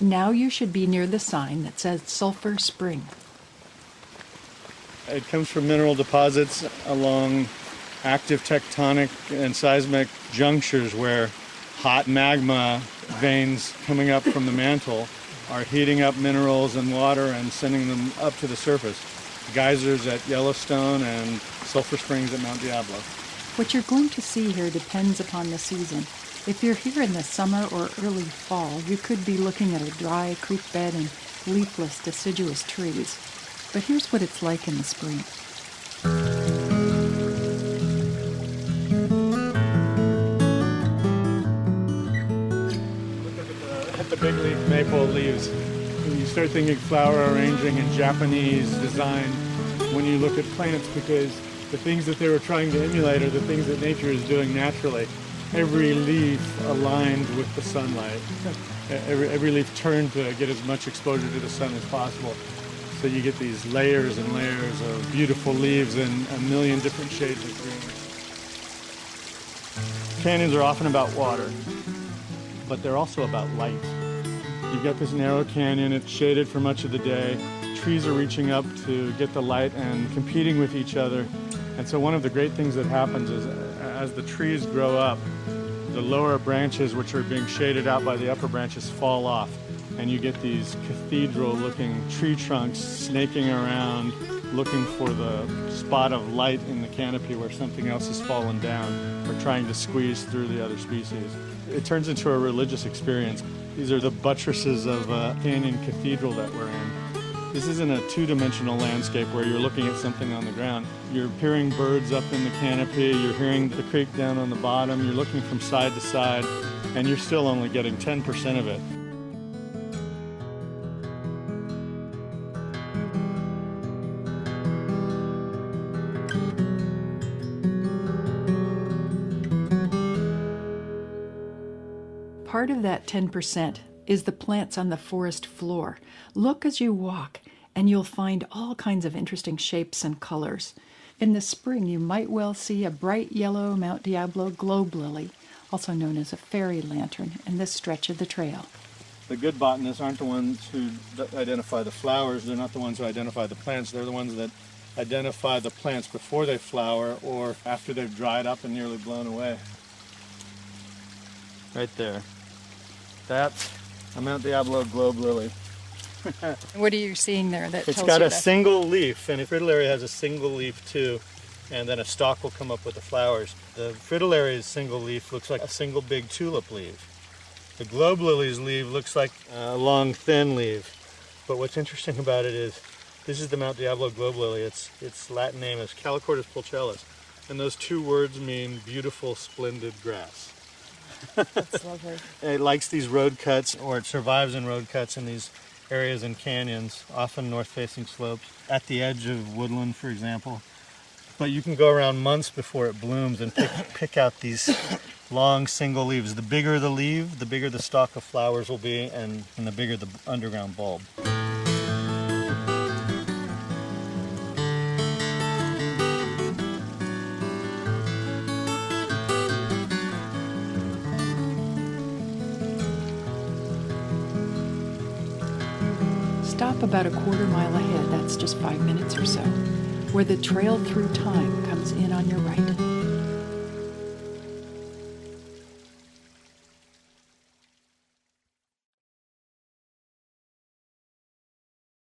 Now you should be near the sign that says Sulfur Spring. It comes from mineral deposits along active tectonic and seismic junctures where hot magma veins coming up from the mantle are heating up minerals and water and sending them up to the surface. Geysers at Yellowstone and sulfur springs at Mount Diablo. What you're going to see here depends upon the season. If you're here in the summer or early fall, you could be looking at a dry creek bed and leafless deciduous trees. But here's what it's like in the spring. Look at the bigleaf maple leaves. When you start thinking flower arranging and Japanese design, when you look at plants, because the things that they were trying to emulate are the things that nature is doing naturally. Every leaf aligned with the sunlight. Every leaf turned to get as much exposure to the sun as possible. So you get these layers and layers of beautiful leaves in a million different shades of green. Canyons are often about water, but they're also about light. You've got this narrow canyon, it's shaded for much of the day. Trees are reaching up to get the light and competing with each other. And so one of the great things that happens is as the trees grow up, the lower branches, which are being shaded out by the upper branches, fall off. And you get these cathedral-looking tree trunks snaking around, looking for the spot of light in the canopy where something else has fallen down, or trying to squeeze through the other species. It turns into a religious experience. These are the buttresses of a canyon cathedral that we're in. This isn't a two-dimensional landscape where you're looking at something on the ground. You're hearing birds up in the canopy, you're hearing the creek down on the bottom, you're looking from side to side, and you're still only getting 10% of it. Part of that 10% is the plants on the forest floor. Look as you walk, and you'll find all kinds of interesting shapes and colors. In the spring, you might well see a bright yellow Mount Diablo globe lily, also known as a fairy lantern, in this stretch of the trail. The good botanists aren't the ones who identify the flowers, they're not the ones who identify the plants, they're the ones that identify the plants before they flower or after they've dried up and nearly blown away. Right there. That's a Mount Diablo globe lily. What are you seeing there that It's tells got you a that? single leaf, and the fritillary has a single leaf too, and then a stalk will come up with the flowers. The fritillary's single leaf looks like a single big tulip leaf. The globe lily's leaf looks like a long thin leaf. But what's interesting about it is this is the Mount Diablo globe lily. Its Latin name is Calochortus pulchellus, and those two words mean beautiful, splendid grass. That's lovely. It likes these road cuts, or it survives in road cuts in these areas and canyons, often north-facing slopes, at the edge of woodland, for example. But you can go around months before it blooms and pick out these long single leaves. The bigger the leaf, the bigger the stalk of flowers will be, and the bigger the underground bulb. Stop about a quarter mile ahead, that's just 5 minutes or so, where the trail through time comes in on your right.